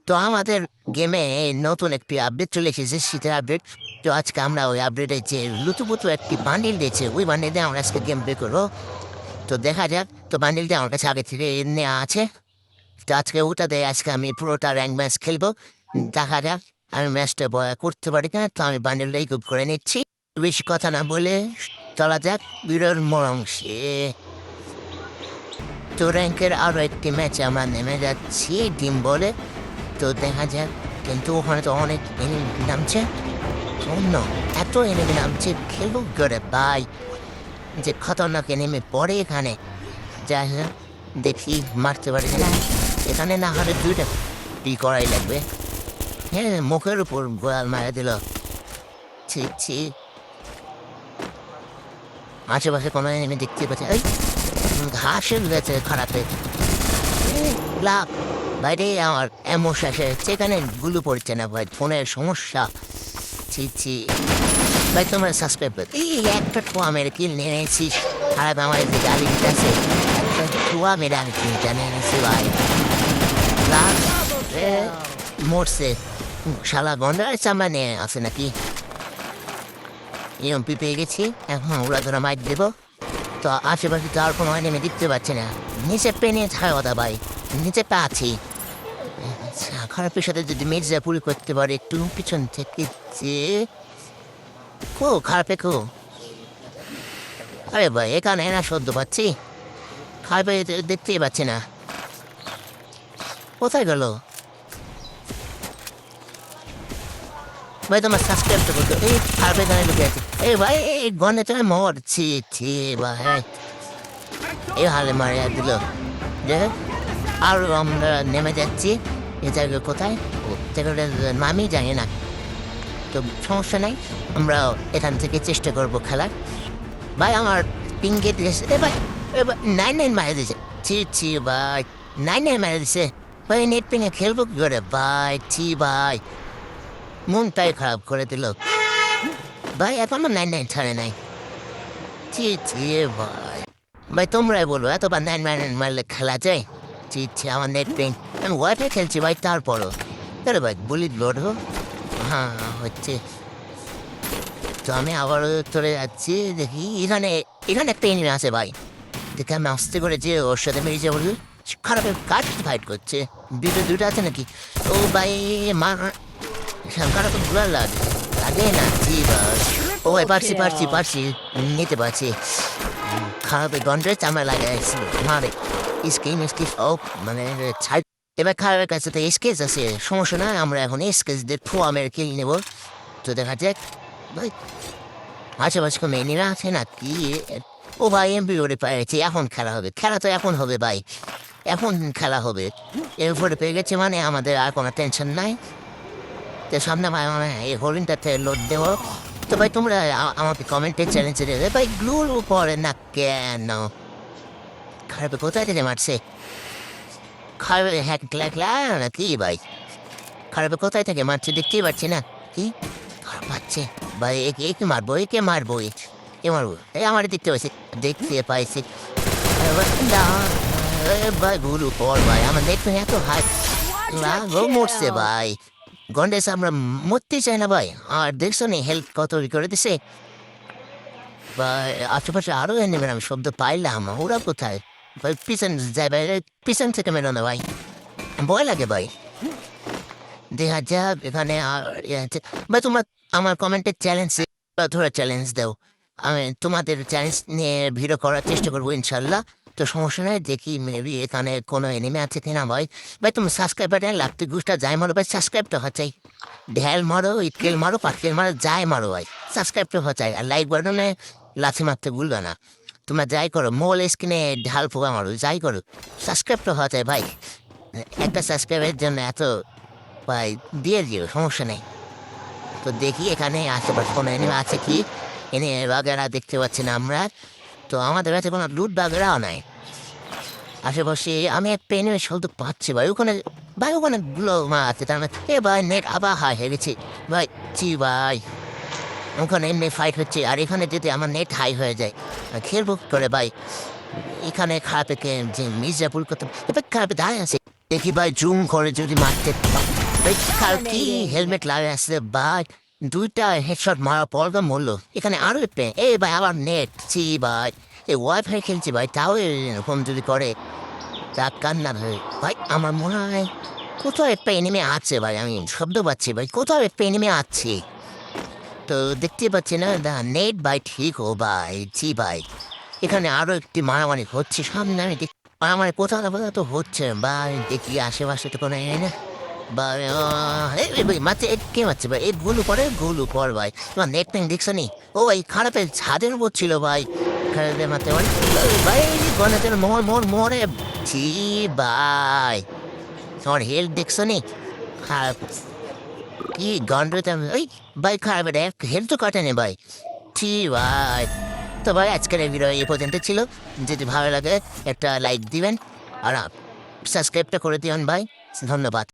তো আমাদের গেমে নতুন একটি আপডেট চলে এসেছে, শীতের আপডেট। তো আজকে আমরা ওই আপডেটে যে লুতুপুতু একটি বান্ডিল দিয়েছে, ওই বান্ডিল দিয়ে আমরা আজকে গেম প্লে করবো। তো দেখা যাক। তো বান্ডিলটা আমার কাছে আগে থেকে নেওয়া আছে। তো আজকে ওটা দিয়ে আজকে আমি পুরোটা র্যাঙ্ক ম্যাচ খেলবো। দেখা যাক আমি ম্যাচটা করতে পারি কিনা। তো আমি বান্ডিলটাই খুব করে নিচ্ছি। বেশি কথা না বলে চলা যাক বিরল মরংসে। তো র্যাঙ্কের আরও একটি ম্যাচে আমরা নেমে যাচ্ছি টিম বলে। তো দেখা যাক। কিন্তু ওখানে তো অনেক এনিমি নামছে। শূন্য এত এনিমি নামছে, খেলবো করে ভাই। যে খতরনাক এনিমি পড়ে এখানে। যাই হোক, দেখি মারতে পারি না। এখানে না হলে দুইটা কি করাই লাগবে। হ্যাঁ, মুখের উপর গোয়াল মারা দিল। ছি ছি। আশেপাশে কোনো এনিমি দেখতে পাচ্ছে। এই ঘাসের গেছে খারাপে লাভ। বাইরে আমার এমন শেষে সেখানে গুলো পড়ছে না ভাই, ফোনের সমস্যা। ছি ছি। ভাই তোমার সাবস্ক্রাইব এই একটা ঠোয়া মেরে কিল নিয়ে এনেছিস। খারাপ আমার যে গালি আছে, একটা ঠোয়া মেরে আমি কিলটা নিয়ে এনেছি ভাই। লাভ মরছে শালা। গন্ডার চামড়া নিয়ে আছে নাকি? এমপি পেয়ে গেছি, এখন ওরা ধরা মাইক দেবো। তো আশেপাশে তো আর কোনো নেমে দেখতে পাচ্ছি না। নিচে পেনে থাকা কথা ভাই, নিচে পাচ্ছি। আচ্ছা, খারাপের সাথে যদি মির্জা পুরি করতে পারে একটু পিছন থেকে যে কো খারাপে কো। আরে ভাই এখানে না সদ্য পাচ্ছি, খারাপে দেখতেই পাচ্ছি না। কোথায় গেল ভাই? তোমার সাবস্ক্রাইব তো করতো। এই খারাপে এখানে ঢুকে আছে। এই ভাই এই গনে তো মরছি ছি ভাই। এই হালে মারিয়া দিল। আর আমরা নেমে যাচ্ছি। এ জায়গা কোথায়? ও জায়গাটা নামই জানি না। তো সমস্যা নাই, আমরা এখান থেকে চেষ্টা করবো খেলার। ভাই আমার পিঙ্গে দিয়েছে। এ ভাই 9-9 মারা দিয়েছে। ছি ছি ভাই, 9-9 মারা দিছে ভাই। নেট পিঙ্গে খেলবো কি করে ভাই? ছি ভাই, মনটাই খারাপ করে দিল ভাই। এখনো 9-9 ছাড়ে নাই। ছি ছি ভাই। ভাই তোমরাই বলো, এতবার 9-9 মারলে খেলা যায়? ছি ছি, আমার নেট পিং। আমি ওয়াইফাই খেলছি ভাই, তারপরও আরে ভাই বলি লোড হোক। হ্যাঁ হচ্ছে। তো আমি আবারও চলে যাচ্ছি। দেখি এখানে এখানে একটা এনিমি আছে ভাই। দেখে আমি আসতে করে যে ওর সাথে মেরে বলি খারাপের কাজ ফাইট করছে। দুটো আছে নাকি? ও ভাই মার খারাপ ঘুরার লাগে লাগে না। জি ভাই। ও ভাই পারছি পারছি পারছি, নিতে পারছি। খারাপের গন্ডে চামড়া লাগাইছি মারে। স্কিন ও মানে ছাই। এবার খারাপের কাছে তো স্কেচ আছে, সমস্যা না। আমরা এখন স্কেচ দিয়ে ঠোয়া মেরে কিনে নেবো। তো দেখা যাক ভাই আশেপাশে কোনো এনিরা আছে না কি? ও ভাই এমপি ওরে পেয়েছি, এখন খেলা হবে। খেলা তো এখন হবে ভাই, এখন খেলা হবে। এরপরে পেয়ে গেছে মানে আমাদের আর কোনো টেনশন নাই। তো সামনে ভাই মানে এই হরিণটাতে লোড দেবো। তো ভাই তোমরা আমাকে কমেন্টে চ্যালেঞ্জ দেবে ভাই গ্লুর উপরে না কেন? খারাপে কোথায় থেকে মারছে? খারাপে হ্যাক না কি ভাই? খারাপে কোথায় থেকে মারছে দেখতেই পাচ্ছি না কি? খারাপ পাচ্ছে ভাই। একে মারবো, একে মারবো, এ মারবো। এই আমার দেখতে পাইছি না। ভাই গুরু পর ভাই, আমার দেখতে এত হাই মরছে ভাই। গন্ডেস আমরা মরতে চাই না ভাই। আর দেখছো নি হেল্প কত করে দিছে ভাই। আশেপাশে আরো এনিমি আমি শব্দ পাইলাম, ওরা কোথায় ভাই? পিছন যায় ভাই, পিছন থেকে মেরো না ভাই, ভয় লাগে ভাই। দেখা যাক এখানে আর ভাই তোমরা আমার কমেন্টের চ্যালেঞ্জ ধরে চ্যালেঞ্জ দাও। আমি তোমাদের চ্যালেঞ্জ নিয়ে ভিডিও করার চেষ্টা করবো ইনশাল্লাহ। তো সমস্যা নাই, দেখি মেবি এখানে কোনো এনিমে আছে কিনা ভাই। ভাই তুমি সাবস্ক্রাইব বাটন লাগতে গুষ্টা যাই মারো ভাই, সাবস্ক্রাইব তো হচ্ছাই। ঢেল মারো, ইটকেল মারো, পাটকেল মারো, যাই মারো ভাই, সাবস্ক্রাইব তো হচ্ছাই। আর লাইক বাটনে লাথি মারতে ভুলবে না। তোমরা যাই করো, মোল স্ক্রিনে ঢাল ফোকা মারো, যাই করো, সাবস্ক্রাইব তো হচ্ছাই ভাই। একটা সাবস্ক্রাইবের জন্য এত ভাই দিয়ে দিও, সমস্যা নেই। তো দেখি এখানে আশেপাশে কোনো এনিমে আছে কি? এনে বাগেরা দেখতে পাচ্ছি না আমরা। তো আমাদের কাছে কোনো লুট বাগেরাও নাই আশেপাশে। আমি একটা এনিমে শুধু পাচ্ছি ভাই ওখানে। ভাই ওখানে গুলো আছে তার মানে এ ভাই নেট আবার হাই হয়ে গেছে ভাই। জি ভাই, ওখানে এমনি ফাইট হচ্ছে আর এখানে যদি আমার নেট হাই হয়ে যায় খেলবো করে ভাই। এখানে খারাপে যে মির্জাপুর করতে এবার খারাপে দাঁড়িয়ে আছে। দেখি ভাই জুম করে যদি মারতে ভাই কাল কি হেলমেট লাগে আসলে ভাই দুইটা হেডশট মারার পর তো মরলো এখানে আরো একটা এই ভাই আবার নেট ছি ভাই এই ওয়াইফাই খেলছি ভাই তাও এরকম যদি করে তা কান্না ভাই ভাই আমার মনে হয় কোথাও একটা এনিমে আছে ভাই আমি শব্দ পাচ্ছি ভাই কোথাও একটা এনিমে আছে তো দেখতে পাচ্ছি না দা নেট ভাই ঠিক ও ভাই জি ভাই এখানে আরো একটি মারামারি হচ্ছে সামনে আমি দেখি মারামারি কোথাও না কোথাও তো হচ্ছে ভাই দেখি আশেপাশে তো কোনো এই না ভাই ভাই মারছে কে মারছে ভাই এই গুলু কর ভাই তোমার নেট প্যাং দেখছো নি ও ভাই খারাপের ছাদের উপর ছিল ভাই খারাপের মারতে ভাই ভাই গণেতে মোরে ছি ভাই তোমার হেল্প দেখছো নি খারাপ কি গন্ডতে ওই ভাই খারাপের এক হেল্প তো কাটেনি ভাই ছি ভাই তো ভাই আজকের এই ভিডিও এই পর্যন্ত ছিল যদি ভালো লাগে একটা লাইক দিবেন আর সাবস্ক্রাইবটা করে দিবেন ভাই ধন্যবাদ